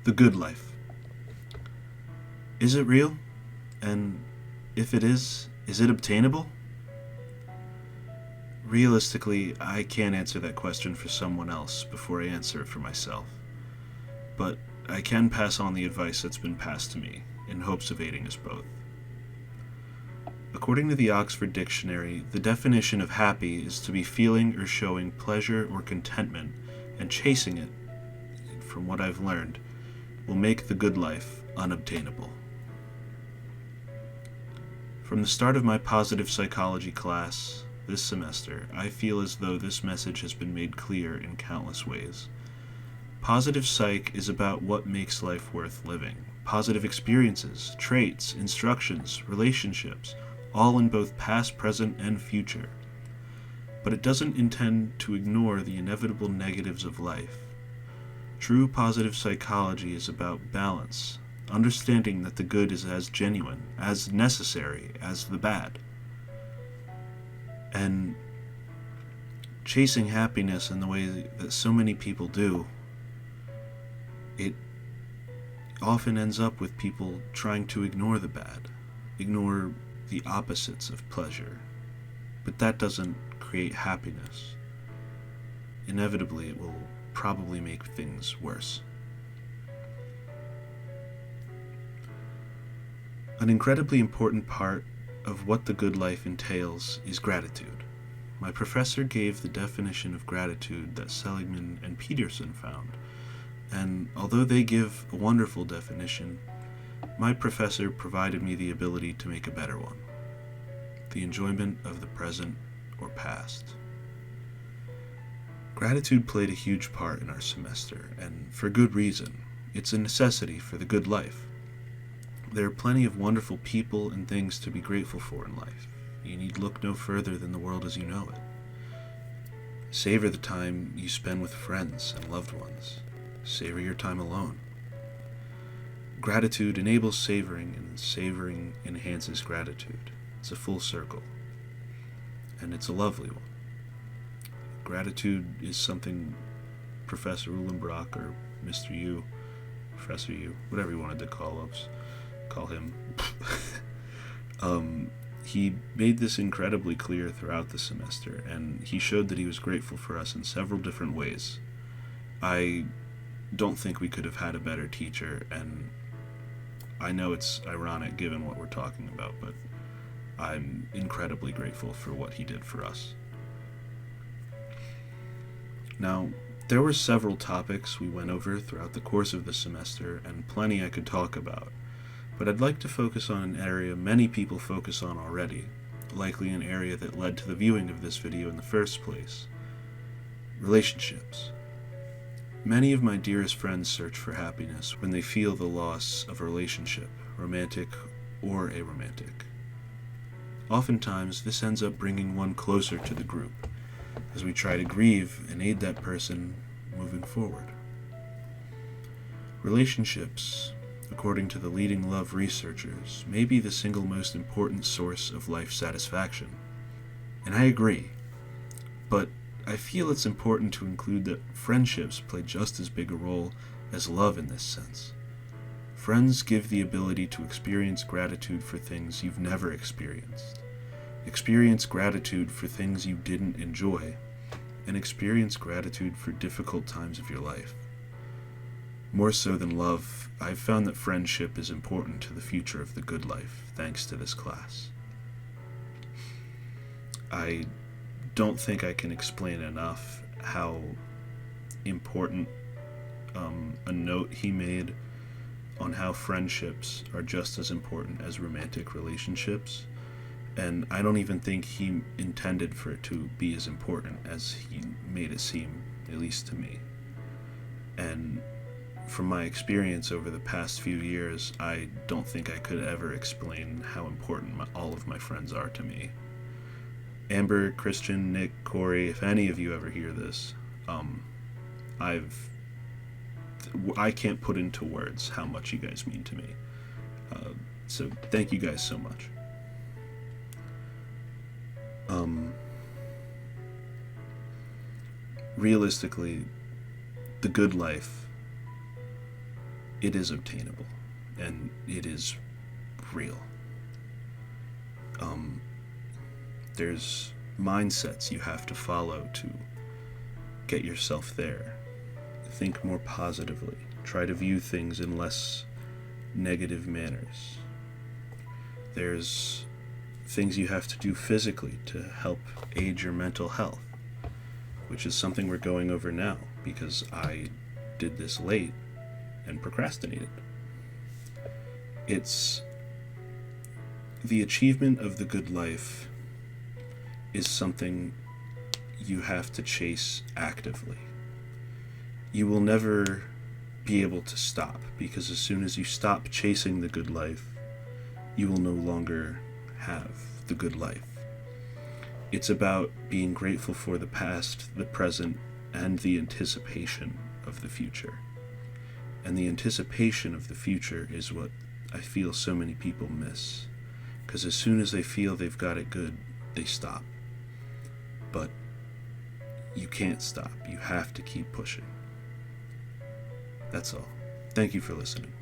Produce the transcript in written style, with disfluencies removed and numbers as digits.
The good life. Is it real? And if it is it obtainable? Realistically, I can't answer that question for someone else before I answer it for myself. But I can pass on the advice that's been passed to me, in hopes of aiding us both. According to the Oxford Dictionary, the definition of happy is to be feeling or showing pleasure or contentment, and chasing it, from what I've learned, will make the good life unobtainable. From the start of my positive psychology class this semester, I feel as though this message has been made clear in countless ways. Positive psych is about what makes life worth living. Positive experiences, traits, instructions, relationships, all in both past, present, and future. But it doesn't intend to ignore the inevitable negatives of life. True positive psychology is about balance, understanding that the good is as genuine, as necessary as the bad. And chasing happiness in the way that so many people do, it often ends up with people trying to ignore the bad, ignore the opposites of pleasure. But that doesn't create happiness. Inevitably, it will probably make things worse. An incredibly important part of what the good life entails is gratitude. My professor gave the definition of gratitude that Seligman and Peterson found, and although they give a wonderful definition, my professor provided me the ability to make a better one: the enjoyment of the present or past. Gratitude played a huge part in our semester, and for good reason. It's a necessity for the good life. There are plenty of wonderful people and things to be grateful for in life. You need look no further than the world as you know it. Savor the time you spend with friends and loved ones. Savor your time alone. Gratitude enables savoring, and savoring enhances gratitude. It's a full circle, and it's a lovely one. Gratitude is something Professor Uhlenbrock, or Mr. U, Professor U, whatever you wanted to call him, he made this incredibly clear throughout the semester, and he showed that he was grateful for us in several different ways. I don't think we could have had a better teacher, and I know it's ironic given what we're talking about, but I'm incredibly grateful for what he did for us. Now, there were several topics we went over throughout the course of the semester, and plenty I could talk about, but I'd like to focus on an area many people focus on already, likely an area that led to the viewing of this video in the first place: relationships. Many of my dearest friends search for happiness when they feel the loss of a relationship, romantic or aromantic. Oftentimes, this ends up bringing one closer to the group, as we try to grieve and aid that person moving forward. Relationships, according to the leading love researchers, may be the single most important source of life satisfaction. And I agree, but I feel it's important to include that friendships play just as big a role as love in this sense. Friends give the ability to experience gratitude for things you've never experienced, experience gratitude for things you didn't enjoy, and experience gratitude for difficult times of your life. More so than love, I've found that friendship is important to the future of the good life, thanks to this class. I don't think I can explain enough how important a note he made on how friendships are just as important as romantic relationships, and I don't even think he intended for it to be as important as he made it seem, at least to me. And from my experience over the past few years, I don't think I could ever explain how important all of my friends are to me. Amber, Christian, Nick, Corey, if any of you ever hear this, I can't put into words how much you guys mean to me. So thank you guys so much. Realistically, the good life it is obtainable, and it is real. There's mindsets you have to follow to get yourself there. Think more positively. Try to view things in less negative manners. There's things you have to do physically to help aid your mental health, which is something we're going over now because I did this late and procrastinated. It's the achievement of the good life is something you have to chase actively. You will never be able to stop, because as soon as you stop chasing the good life, you will no longer have the good life. It's about being grateful for the past, the present, and the anticipation of the future. And the anticipation of the future is what I feel so many people miss. Because as soon as they feel they've got it good, they stop. But you can't stop. You have to keep pushing. That's all. Thank you for listening.